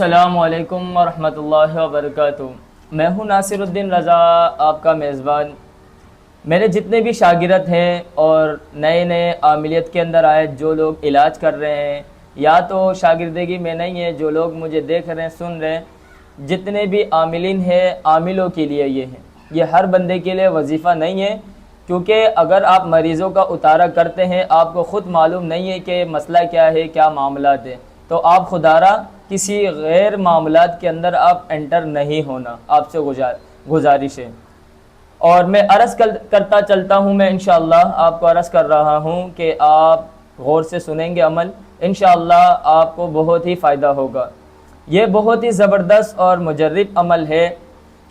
السلام علیکم ورحمۃ اللہ وبرکاتہ۔ میں ہوں ناصر الدین رضا، آپ کا میزبان۔ میرے جتنے بھی شاگرد ہیں اور نئے نئے عاملیت کے اندر آئے جو لوگ علاج کر رہے ہیں یا تو شاگردگی میں نہیں ہیں، جو لوگ مجھے دیکھ رہے ہیں سن رہے ہیں، جتنے بھی عاملین ہیں عاملوں کے لیے یہ ہے، یہ ہر بندے کے لیے وظیفہ نہیں ہے، کیونکہ اگر آپ مریضوں کا اتارا کرتے ہیں آپ کو خود معلوم نہیں ہے کہ مسئلہ کیا ہے، کیا معاملات ہیں، تو آپ خدارہ کسی غیر معاملات کے اندر آپ انٹر نہیں ہونا، آپ سے گزارش ہے۔ اور میں عرض کرتا چلتا ہوں، میں انشاءاللہ آپ کو عرض کر رہا ہوں کہ آپ غور سے سنیں گے عمل، انشاءاللہ آپ کو بہت ہی فائدہ ہوگا۔ یہ بہت ہی زبردست اور مجرب عمل ہے۔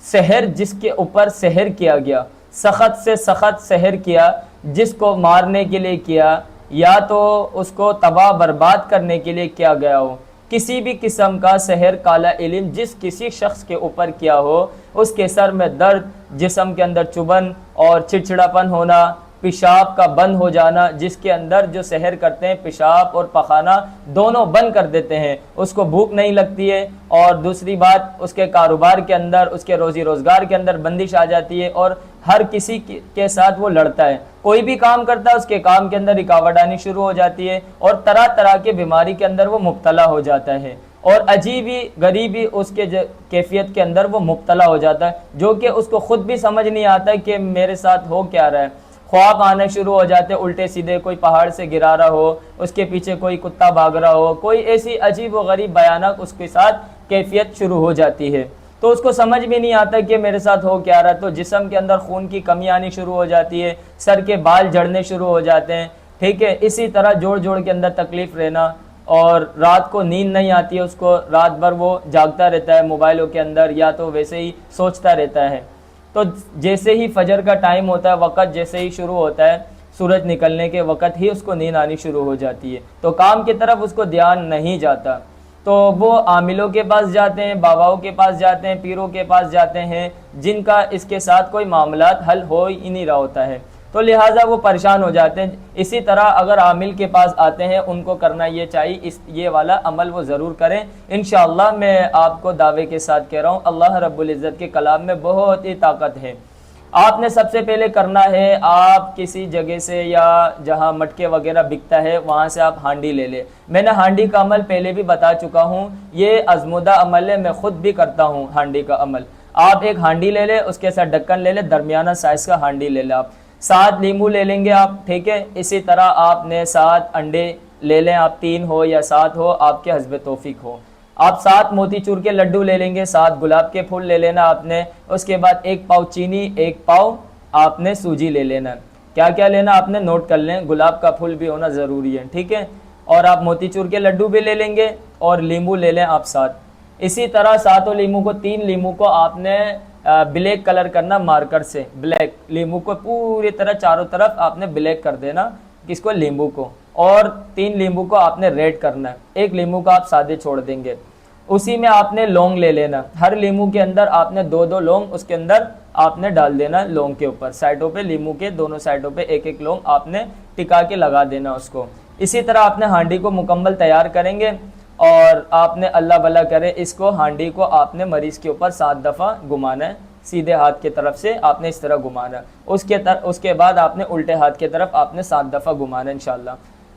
سحر جس کے اوپر سحر کیا گیا، سخت سے سخت سحر کیا، جس کو مارنے کے لیے کیا یا تو اس کو تباہ برباد کرنے کے لیے کیا گیا ہو، کسی بھی قسم کا سحر کالا علم جس کسی شخص کے اوپر کیا ہو، اس کے سر میں درد، جسم کے اندر چبھن اور چڑچڑاپن ہونا، پیشاب کا بند ہو جانا، جس کے اندر جو سحر کرتے ہیں پیشاب اور پخانہ دونوں بند کر دیتے ہیں، اس کو بھوک نہیں لگتی ہے، اور دوسری بات اس کے کاروبار کے اندر، اس کے روزی روزگار کے اندر بندش آ جاتی ہے، اور ہر کسی کے ساتھ وہ لڑتا ہے، کوئی بھی کام کرتا ہے اس کے کام کے اندر رکاوٹ آنی شروع ہو جاتی ہے، اور طرح طرح کے بیماری کے اندر وہ مبتلا ہو جاتا ہے، اور عجیبی غریبی اس کے کیفیت کے اندر وہ مبتلا ہو جاتا ہے، جو کہ اس کو خود بھی سمجھ نہیں آتا کہ میرے ساتھ ہو کیا رہا ہے۔ خواب آنے شروع ہو جاتے الٹے سیدھے، کوئی پہاڑ سے گرا رہا ہو، اس کے پیچھے کوئی کتا بھاگ رہا ہو، کوئی ایسی عجیب و غریب بیانات اس کے ساتھ کیفیت شروع ہو جاتی ہے، تو اس کو سمجھ بھی نہیں آتا کہ میرے ساتھ ہو کیا رہا ہے، تو جسم کے اندر خون کی کمی آنی شروع ہو جاتی ہے، سر کے بال جھڑنے شروع ہو جاتے ہیں، ٹھیک ہے، اسی طرح جوڑ جوڑ کے اندر تکلیف رہنا، اور رات کو نیند نہیں آتی ہے اس کو، رات بھر وہ جاگتا رہتا ہے موبائلوں کے اندر یا تو ویسے ہی سوچتا رہتا ہے، تو جیسے ہی فجر کا ٹائم ہوتا ہے، وقت جیسے ہی شروع ہوتا ہے، سورج نکلنے کے وقت ہی اس کو نیند آنی شروع ہو جاتی ہے، تو کام کی طرف اس کو دھیان نہیں جاتا، تو وہ عاملوں کے پاس جاتے ہیں، باباؤں کے پاس جاتے ہیں، پیروں کے پاس جاتے ہیں، جن کا اس کے ساتھ کوئی معاملات حل ہو ہی نہیں رہا ہوتا ہے، تو لہٰذا وہ پریشان ہو جاتے ہیں۔ اسی طرح اگر عامل کے پاس آتے ہیں ان کو کرنا یہ چاہیے، یہ والا عمل وہ ضرور کریں، انشاءاللہ میں آپ کو دعوے کے ساتھ کہہ رہا ہوں، اللہ رب العزت کے کلام میں بہت ہی طاقت ہے۔ آپ نے سب سے پہلے کرنا ہے، آپ کسی جگہ سے یا جہاں مٹکے وغیرہ بکتا ہے وہاں سے آپ ہانڈی لے لیں۔ میں نے ہانڈی کا عمل پہلے بھی بتا چکا ہوں، یہ آزمودہ عمل ہے، میں خود بھی کرتا ہوں ہانڈی کا عمل۔ آپ ایک ہانڈی لے لیں، اس کے ساتھ ڈھکن لے لیں، درمیانہ سائز کا ہانڈی لے لیں، آپ 7 لیمو لے لیں گے آپ، ٹھیک ہے، اسی طرح آپ نے 7 انڈے لے لیں، آپ 3 ہو یا 7 ہو، آپ کے حسب توفیق ہو۔ آپ 7 موتی چور کے لڈو لے لیں گے، 7 گلاب کے پھول لے لینا آپ نے، اس کے بعد 1 پاؤ چینی، 1 پاؤ آپ نے سوجی لے لینا۔ کیا کیا لینا آپ نے نوٹ کر لیں، گلاب کا پھول بھی ہونا ضروری ہے، ٹھیک ہے، اور آپ موتی چور کے لڈو بھی لے لیں گے، اور لیمو لے لیں آپ 7۔ اسی طرح 7 لیمو کو، 3 لیمو کو آپ نے بلیک کلر کرنا، مارکر سے بلیک لیمو کو پوری طرح چاروں طرف آپ نے بلیک کر دینا، کس کو، لیمو کو، اور 3 لیمو کو آپ نے ریڈ کرنا ہے، 1 لیمو کو آپ سادے چھوڑ دیں گے۔ اسی میں آپ نے لونگ لے لینا، ہر لیمو کے اندر آپ نے 2 لونگ اس کے اندر آپ نے ڈال دینا، لونگ کے اوپر سائڈوں پہ، لیمو کے دونوں سائڈوں پہ 1 لونگ آپ نے ٹکا کے لگا دینا اس کو۔ اسی طرح آپ نے ہانڈی کو مکمل تیار کریں گے، اور آپ نے اللہ بھلا کرے اس کو، ہانڈی کو آپ نے مریض کے اوپر 7 دفعہ گھمانا ہے، سیدھے ہاتھ کی طرف سے آپ نے اس طرح گھمانا ہے، اس کے بعد آپ نے الٹے ہاتھ کی طرف آپ نے 7 دفعہ گھمانا ہے انشاءاللہ،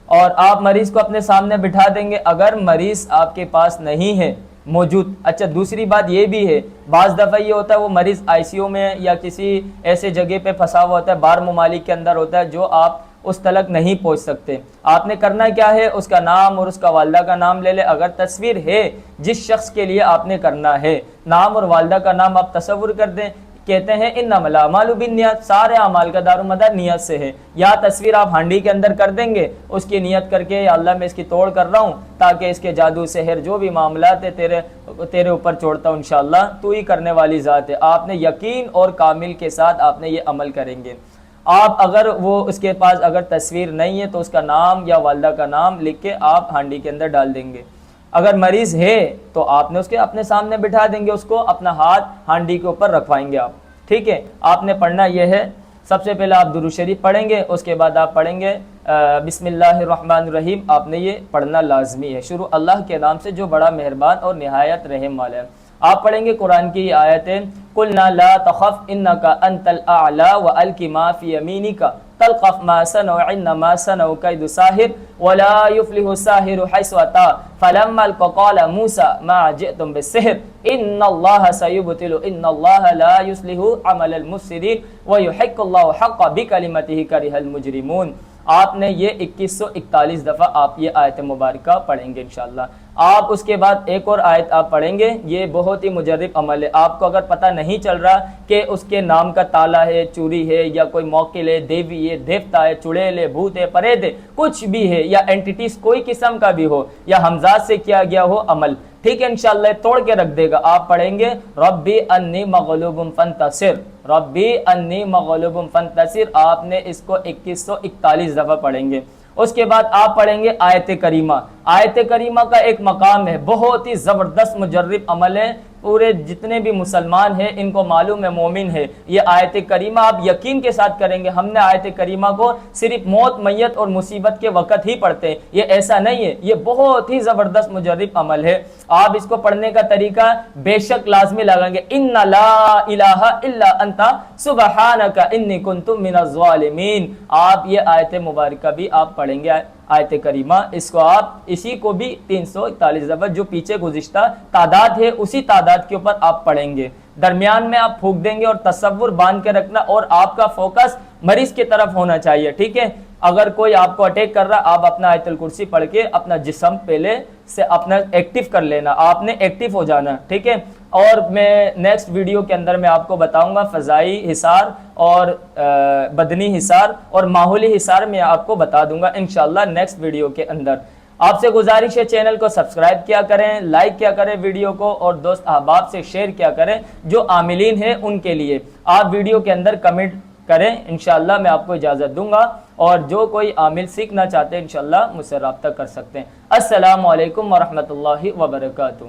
اور آپ مریض کو اپنے سامنے بٹھا دیں گے۔ اگر مریض آپ کے پاس نہیں ہے موجود، اچھا دوسری بات یہ بھی ہے، بعض دفعہ یہ ہوتا ہے وہ مریض آئی سی یو میں یا کسی ایسے جگہ پہ پھنسا ہوا ہوتا ہے، باہر ممالک کے اندر ہوتا ہے، جو آپ اس تلک نہیں پہنچ سکتے، آپ نے کرنا کیا ہے، اس کا نام اور اس کا والدہ کا نام لے لیں، اگر تصویر ہے جس شخص کے لیے آپ نے کرنا ہے، نام اور والدہ کا نام آپ تصور کر دیں، کہتے ہیں انما الاعمال بالنیات، سارے اعمال کا دار و مدار نیت سے ہے، یا تصویر آپ ہانڈی کے اندر کر دیں گے، اس کی نیت کر کے، یا اللہ میں اس کی توڑ کر رہا ہوں تاکہ اس کے جادو سحر جو بھی معاملات ہے تیرے اوپر چھوڑتا ہوں انشاءاللہ، تو ہی کرنے والی ذات ہے، آپ نے یقین اور کامل کے ساتھ آپ نے یہ عمل کریں گے۔ آپ اگر وہ اس کے پاس اگر تصویر نہیں ہے تو اس کا نام یا والدہ کا نام لکھ کے آپ ہانڈی کے اندر ڈال دیں گے، اگر مریض ہے تو آپ نے اس کے اپنے سامنے بٹھا دیں گے، اس کو اپنا ہاتھ ہانڈی کے اوپر رکھوائیں گے آپ، ٹھیک ہے۔ آپ نے پڑھنا یہ ہے، سب سے پہلے آپ درود شریف پڑھیں گے، اس کے بعد آپ پڑھیں گے بسم اللہ الرحمن الرحیم آپ نے یہ پڑھنا لازمی ہے، شروع اللہ کے نام سے جو بڑا مہربان اور نہایت رحم والا ہے۔ آپ پڑھیں گے قرآن کی یہ آیتیں، قُلْنَا لَا تَخَفْ إِنَّكَ أَنْتَ الْأَعْلَى وَأَلْقِ مَا فِي يَمِينِكَ تلقف ما صنعوا إنما صنعوا كيد ساحر ولا يفلح الساحر حيث أتى فلما ألقى قال موسى ما جئتم بالسحر إن الله سيبطل إن الله لا يصلح عمل المفسدين ويحق الله حق بكلمته كره المجرمون۔ آپ نے یہ 2141 دفعہ آپ یہ آیت مبارکہ پڑھیں گے انشاءاللہ۔ آپ اس کے بعد ایک اور آیت آپ پڑھیں گے، یہ بہت ہی مجرب عمل ہے۔ آپ کو اگر پتہ نہیں چل رہا کہ اس کے نام کا تالا ہے، چوری ہے، یا کوئی موکل ہے، دیوی ہے، دیوتا ہے، چڑیل ہے، بھوت ہے، پرید ہے، کچھ بھی ہے، یا اینٹیٹیز کوئی قسم کا بھی ہو، یا حمزات سے کیا گیا ہو عمل، ٹھیک ہے، انشاءاللہ توڑ کے رکھ دے گا۔ آپ پڑھیں گے ربی انی مغلوب فانتصر، ربی انی مغلوب فانتصر، آپ نے اس کو 2141 دفعہ پڑھیں گے۔ اس کے بعد آپ پڑھیں گے آیت کریمہ۔ آیت کریمہ کا ایک مقام ہے، بہت ہی زبردست مجرب عمل ہے، پورے جتنے بھی مسلمان ہیں ان کو معلوم ہے، مومن ہے، یہ آیت کریمہ آپ یقین کے ساتھ کریں گے۔ ہم نے آیت کریمہ کو صرف موت، میت اور مصیبت کے وقت ہی پڑھتے ہیں، یہ ایسا نہیں ہے، یہ بہت ہی زبردست مجرب عمل ہے۔ آپ اس کو پڑھنے کا طریقہ بے شک لازمی لگائیں گے، ان لا الہ الا انت سبحانک انی کنت من الظالمین۔ آپ یہ آیت مبارکہ بھی آپ پڑھیں گے، آیت کریمہ، اس کو آپ اسی کو بھی 341 دفعہ جو پیچھے گزشتہ تعداد ہے اسی تعداد کے اوپر آپ پڑھیں گے۔ درمیان میں آپ پھونک دیں گے اور تصور باندھ کے رکھنا، اور آپ کا فوکس مریض کی طرف ہونا چاہیے، ٹھیک ہے۔ اگر کوئی آپ کو اٹیک کر رہا، آپ اپنا آیت الکرسی پڑھ کے اپنا جسم پہلے سے اپنا ایکٹیو کر لینا، آپ نے ایکٹیو ہو جانا، ٹھیک ہے۔ اور میں نیکسٹ ویڈیو کے اندر میں آپ کو بتاؤں گا فضائی حصار اور بدنی حصار اور ماحولی حصار میں آپ کو بتا دوں گا انشاءاللہ نیکسٹ ویڈیو کے اندر۔ آپ سے گزارش ہے چینل کو سبسکرائب کیا کریں، لائک کیا کریں ویڈیو کو، اور دوست احباب سے شیئر کیا کریں جو عاملین ہیں ان کے لیے۔ آپ ویڈیو کے اندر کمنٹ کریں، انشاءاللہ میں آپ کو اجازت دوں گا، اور جو کوئی عامل سیکھنا چاہتے ہیں انشاءاللہ مجھ سے رابطہ کر سکتے ہیں۔ السلام علیکم ورحمۃ اللہ وبرکاتہ۔